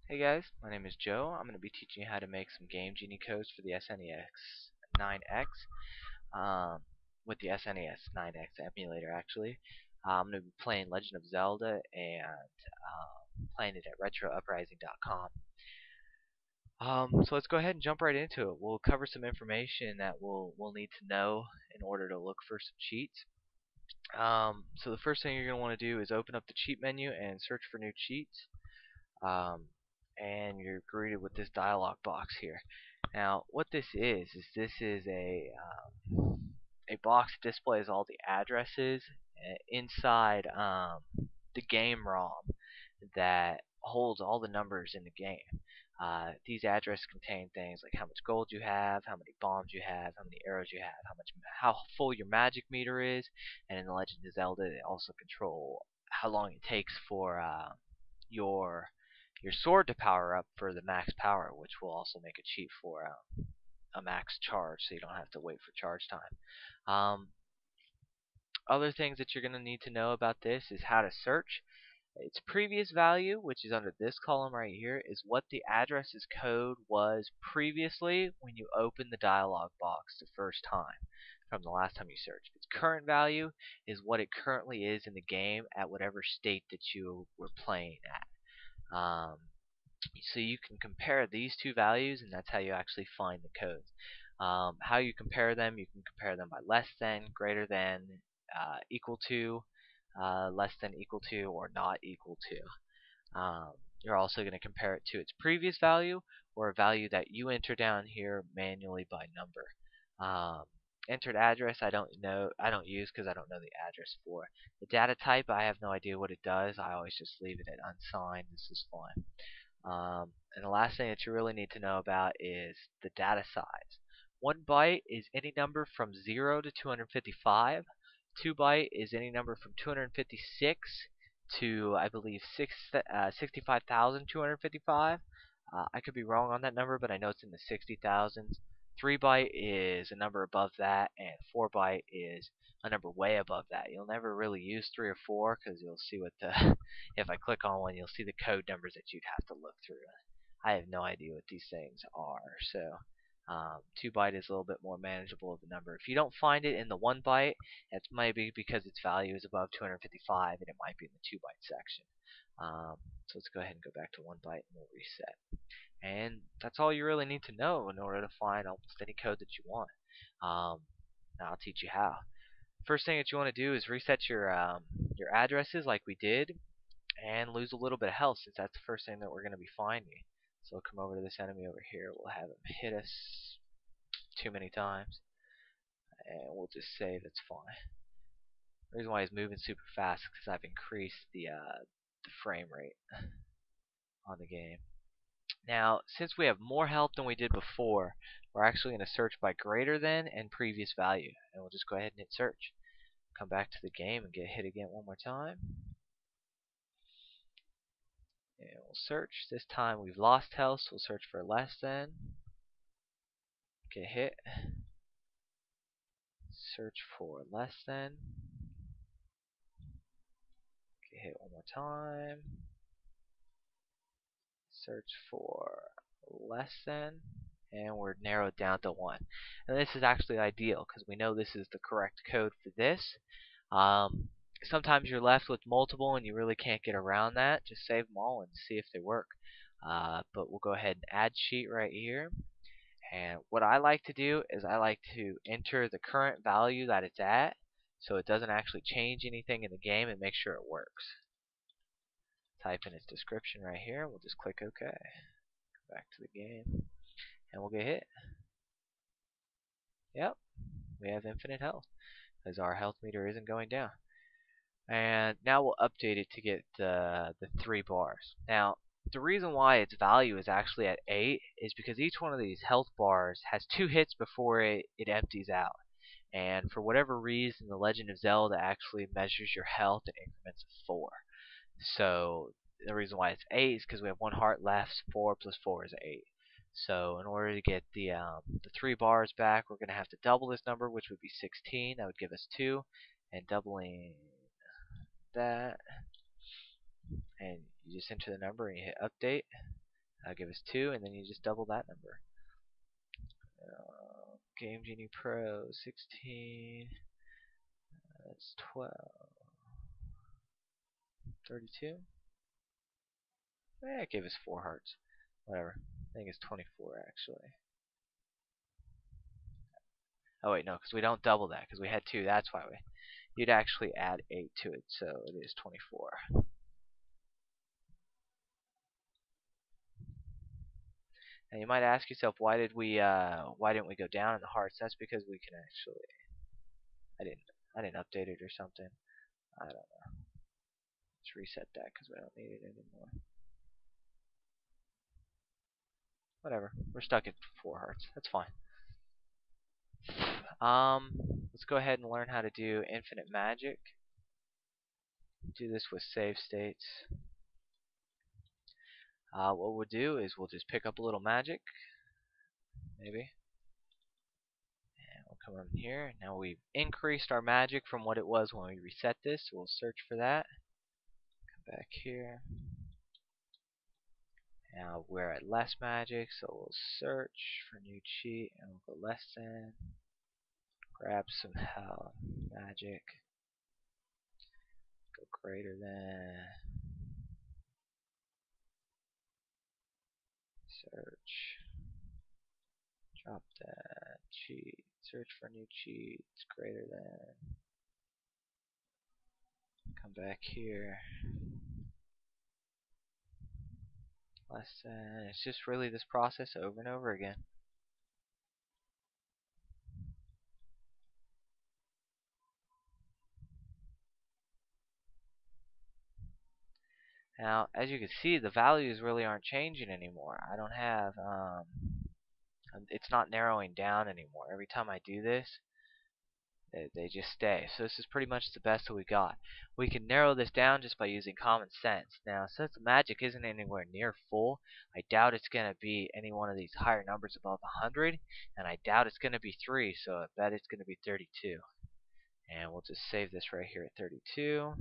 Hey guys, my name is Joe. I'm going to be teaching you how to make some game genie codes for the SNES 9X with the SNES 9X emulator actually. I'm going to be playing Legend of Zelda and playing it at retrouprising.com. So let's go ahead and jump right into it. We'll cover some information that we'll need to know in order to look for some cheats. So the first thing you're going to want to do is open up the cheat menu and search for new cheats. um, and you're greeted with this dialog box here. Now, what this is this is a box that displays all the addresses inside the game ROM that holds all the numbers in the game. These addresses contain things like how much gold you have, how many bombs you have, how many arrows you have, how full your magic meter is, and in the Legend of Zelda, they also control how long it takes for your your sword to power up for the max power, which will also make a cheat for a max charge, so you don't have to wait for charge time. Other things that you're going to need to know about this is how to search. Its previous value, which is under this column right here, is what the address's code was previously when you opened the dialog box the first time from the last time you searched. Its current value is what it currently is in the game at whatever state that you were playing at. So you can compare these two values, and that's how you actually find the codes. How you compare them, you can compare them by less than, greater than, equal to, less than, equal to, or not equal to. You're also going to compare it to its previous value or a value that you enter down here manually by number. Entered address I don't use because I don't know the address for. The data type I have no idea what it does. I always just leave it at unsigned. This is fine. And the last thing that you really need to know about is the data size. 1 byte is any number from 0 to 255. 2 byte is any number from 256 to, I believe, 65,255. I could be wrong on that number, but I know it's in the 60,000s. 3 byte is a number above that, and 4 byte is a number way above that. You'll never really use 3 or 4 because you'll see what the if I click on one, you'll see the code numbers that you'd have to look through. I have no idea what these things are, so 2 byte is a little bit more manageable of a number. If you don't find it in the 1 byte, it's maybe because its value is above 255, and it might be in the 2 byte section. So let's go ahead and go back to 1 byte, and we'll reset. And that's all you really need to know in order to find almost any code that you want. Now I'll teach you how. First thing that you want to do is reset your addresses like we did, and lose a little bit of health since that's the first thing that we're going to be finding. So we'll come over to this enemy over here. We'll have him hit us too many times, and we'll just save. It's fine. The reason why he's moving super fast is because I've increased the frame rate on the game. Now, since we have more health than we did before, we're actually going to search by greater than and previous value, and we'll just go ahead and hit search. Come back to the game and get hit again one more time. And we'll search. This time we've lost health, so we'll search for less than. Get hit. Search for less than. Get hit one more time. Search for less than. And we're narrowed down to 1. And this is actually ideal because we know this is the correct code for this. Sometimes you're left with multiple and you really can't get around that. Just save them all and see if they work. But we'll go ahead and add sheet right here. And what I like to do is I like to enter the current value that it's at so it doesn't actually change anything in the game and make sure it works. Type in its description right here and we'll just click OK. Go back to the game and we'll get hit. Yep, we have infinite health because our health meter isn't going down. And now we'll update it to get the 3 bars. Now, the reason why its value is actually at 8 is because each one of these health bars has 2 hits before it empties out. And for whatever reason, the Legend of Zelda actually measures your health in increments of 4. So the reason why it's 8 is because we have 1 heart left. 4 plus 4 is 8. So in order to get the 3 bars back, we're going to have to double this number, which would be 16. That would give us 2. And doubling that, and you just enter the number and you hit update, That'll give us 2, and then you just double that number. Game Genie Pro 16. That's 12. 32. It gave us 4 hearts. Whatever. I think it's 24 actually. Oh wait, no, because we don't double that, because we had 2. That's why you'd actually add 8 to it, so it is 24. And you might ask yourself, why didn't we go down in the hearts? That's because we can actually. I didn't update it or something. I don't know. Let's reset that because we don't need it anymore. Whatever. We're stuck at 4 hearts. That's fine. Let's go ahead and learn how to do infinite magic. Do this with save states. What we'll do is we'll just pick up a little magic, maybe, and we'll come in here. Now we've increased our magic from what it was when we reset this, so we'll search for that. Come back here. Now we're at less magic, so we'll search for new cheat, and we'll go less than. Grab some magic. Go greater than. Search. Drop that cheat. Search for new cheats. Greater than. Come back here. Less than. It's just really this process over and over again. Now, as you can see, the values really aren't changing anymore. I don't have, it's not narrowing down anymore. Every time I do this, they just stay. So this is pretty much the best that we got. We can narrow this down just by using common sense. Now, since the magic isn't anywhere near full, I doubt it's going to be any one of these higher numbers above 100, and I doubt it's going to be 3, so I bet it's going to be 32. And we'll just save this right here at 32.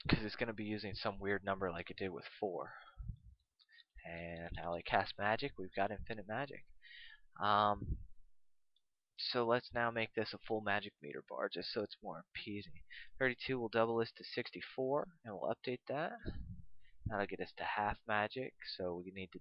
Because it's going to be using some weird number like it did with 4. And now I cast magic, we've got infinite magic. So let's now make this a full magic meter bar just so it's more appeasing. 32 will double this to 64, and we'll update that. That'll get us to half magic, so we need to